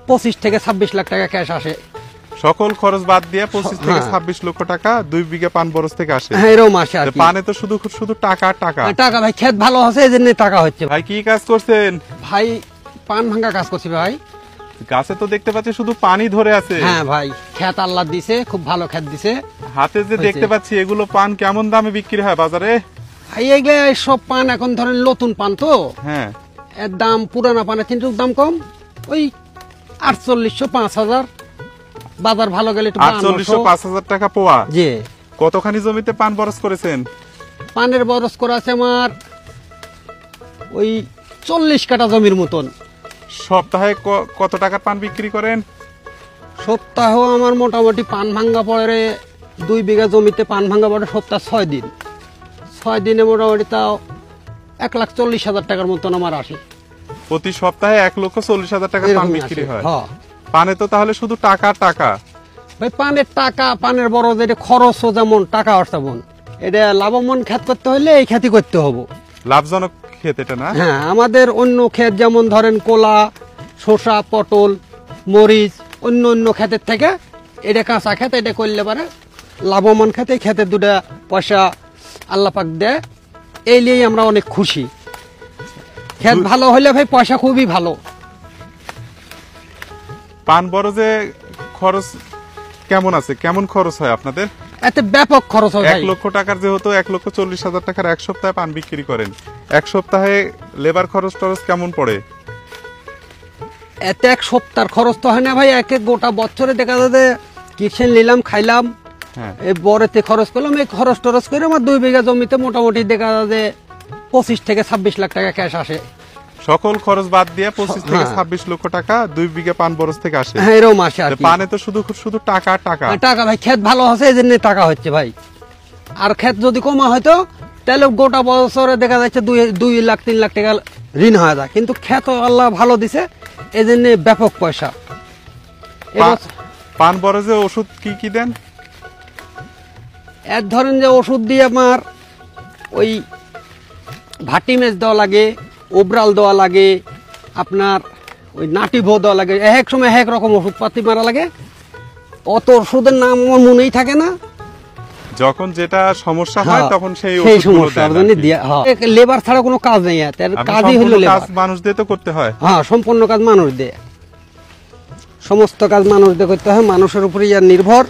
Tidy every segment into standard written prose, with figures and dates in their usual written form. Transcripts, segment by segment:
25 থেকে 26 লাখ টাকা ক্যাশ আসে। সকল খরচ বাদ দিয়ে 25 থেকে 26 লক্ষ টাকা 2 বিঘা পান বরজ থেকে আসে। হ্যাঁ, এরকম আসে আর কি। পানে তো শুধু টাকা টাকা টাকা ভাই, ক্ষেত ভালো আছে এজন্য টাকা হচ্ছে। ভাই কি কাজ করছেন? ভাই পান ভাঙ্গা কাজ করছি ভাই। গাছে তো দেখতে পাচ্ছি শুধু পানি ধরে আছে। হ্যাঁ ভাই, ক্ষেত আল্লাহ দিছে, খুব ভালো ক্ষেত দিছে। হাতে যে দেখতে পাচ্ছি এগুলো পান কেমন দামে বিক্রি হয় বাজারে? ভাই এগুলো সব পান এখন ধরেন নতুন পান তো, হ্যাঁ, এর দাম পুরানা পানের কিন্তু দাম কম, ওই 4800 5000। বাজার ভালো গেলে 4800 5000 টাকা পোয়া। জি। কতখানি জমিতে পান বরজ করেছেন? পানের বরজ করা আছে আমার ওই 40 কাঠা জমির মতন। সপ্তাহে কত টাকার পান বিক্রি করেন? সপ্তাহ আমার মোটামুটি পান ভাঙ্গা পড়ে 2 বিঘা জমিতে পান ভাঙ্গা পড়ে সপ্তাহ 6 দিন। 6 দিনে মোটামুটি তাও 1,40,000 টাকার মতন আমার আসে। প্রতি সপ্তাহে 1,40,000 টাকা পান বিক্রি হয়। হ্যাঁ, পানে তো তাহলে শুধু টাকা টাকা। ভাই পানের টাকা, পানের বরজ, এটা খরচও যেমন টাকা তেমন। এটা লাভবান ক্ষেত করতে হলে এই খ্যাতি করতে হবে। লাভজনক ক্ষেত এটা না? হ্যাঁ, আমাদের অন্য ক্ষেত যেমন ধরেন কোলা, শসা, পটল, মরিচ, অন্য ক্ষেতের থেকে এটা কাঁচা ক্ষেত, এটা করলে পারে লাভবান ক্ষেত। এই ক্ষেতের 2টা পয়সা আল্লাহ পাক দেয়, এই নিয়েই আমরা অনেক খুশি। ক্ষেত ভালো হলে ভাই পয়সা খুবই ভালো। পান বরজে খরচ কেমন আছে? কেমন খরচ হয় আপনাদের? এতে ব্যাপক খরচ হয়। 1 লক্ষ টাকার যেহেতু 1,40,000 টাকার এক সপ্তাহে পান বিক্রি করেন, এক সপ্তাহে লেবার খরচ টরচ কেমন পড়ে? এতে এক সপ্তাহের খরচ তো হয় না ভাই, এক গোটা বছরে দেখা যাবে কিষেন নিলাম, খাইলাম, এই বরেতে খরচ করলাম, এই খরচ টরচ করে আমার 2 বিঘা জমিতে মোটামুটি দেখা যাবে 25 থেকে 26 লাখ টাকা ক্যাশ আসে। সকল খরচ বাদ দিয়ে 25 থেকে 26 লক্ষ টাকা 2 বিঘা পান বরজ থেকে আসে। হ্যাঁ, এরকম আসে আর কি। পানে তো শুধু টাকা টাকা। টাকা ভাই, ক্ষেত ভালো আছে এজন্য টাকা হচ্ছে ভাই। আর ক্ষেত যদি কমা হয়তো তাহলে গোটা বছরে দেখা যাচ্ছে 2 লাখ 3 লাখ টাকা ঋণ হয়ে যায়, কিন্তু ক্ষেত আল্লাহ ভালো দিছে এজন্য ব্যাপক পয়সা। পান বরজে ওষুধ কি দেন? এক ধরেন যে ওষুধ দিয়ে আমার ওই ভাটিমেজ দেওয়া লাগে, ওব্রাল দেওয়া লাগে, আপনার ওই নাটিভো দেওয়া লাগে, এক সময় এক রকম ওষুধ পাতি মারা লাগে। অত ওষুধের নাম আমার মনেই থাকে না। যখন যেটা সমস্যা হয় তখন সেই সমস্যার জন্য দিয়া। লেবার ছাড়া কোনো কাজ নেই, কাজই হলো লেবার। মানুষ দিয়ে তো করতে হয়। হ্যাঁ, সম্পূর্ণ কাজ মানুষ দিয়ে, সমস্ত কাজ মানুষ দিয়ে করতে হয়। মানুষের উপরে নির্ভর।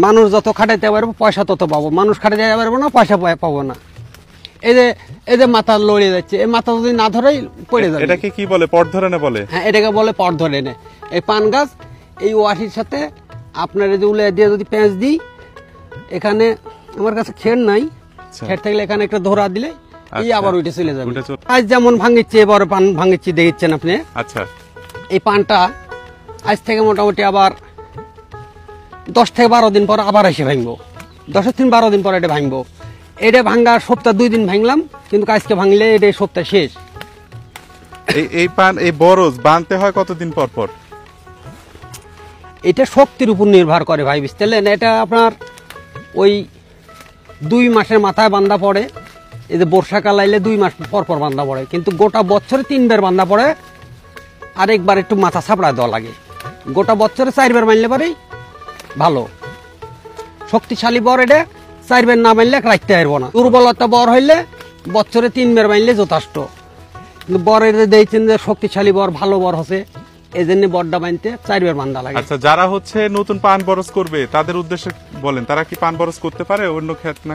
মানুষ যত খাটাইতে পারবো পয়সা তত পাবো, মানুষ খাটাইতে পারবো না পয়সা পাবো না। এই যে মাথা লড়ে যাচ্ছে, এই মাথা যদি না ধরেই পড়ে যাবে। এটাকে কি বলে? পট ধরে না বলে? হ্যাঁ, এটাকে বলে পট ধরে নে। এই পান গাছ এই ওয়াশির সাথে আপনার এই যে উলে দিয়ে যদি পেঁচ দিই, এখানে আমার কাছে খের নাই, খের থাকলে এখানে একটা ধরা দিলে এই আবার উঠে চলে যাবে। আজ যেমন ভাঙিচ্ছে, এবারে পান ভাঙিচ্ছি দেখছেন আপনি। আচ্ছা, এই পানটা আজ থেকে মোটামুটি আবার 10 থেকে 12 দিন পর আবার এসে ভাঙবো। 10 থেকে 12 দিন পর এটা ভাঙবো। এটা ভাঙ্গার সপ্তাহ 2 দিন ভাঙলাম, কিন্তু আজকে ভাঙলে এটা সপ্তাহ শেষ। এই পান এই বরজ বানতে হয় কতদিন পর পর? এটা শক্তির উপর নির্ভর করে ভাই, বুঝলেন? এটা আপনার ওই 2 মাসের মাথায় বান্ধা পড়ে। এই যে বর্ষাকাল আইলে 2 মাস পর পর বান্ধা পড়ে, কিন্তু গোটা বছরে 3 বার বান্ধা পড়ে। আরেকবার একটু মাথা ছাপড়া দেওয়া লাগে। গোটা বছরে 4 বার মানলে পারেই ভালো। শক্তিশালী বর, এটা 4 বার না মানলে রাখতে পারবো না। দুর্বলতা বর হইলে বছরে 3 বার মানলে যথেষ্ট। কিন্তু বরের দেখছেন যে শক্তিশালী বর, ভালো বর হচ্ছে, এই জন্য বরটা বানতে 4 বার বান্ধা লাগে। আচ্ছা, যারা নতুন পান বরজ করবে তাদের উদ্দেশ্যে বলেন, তারা কি পান বরজ করতে পারে অন্য ক্ষেত না?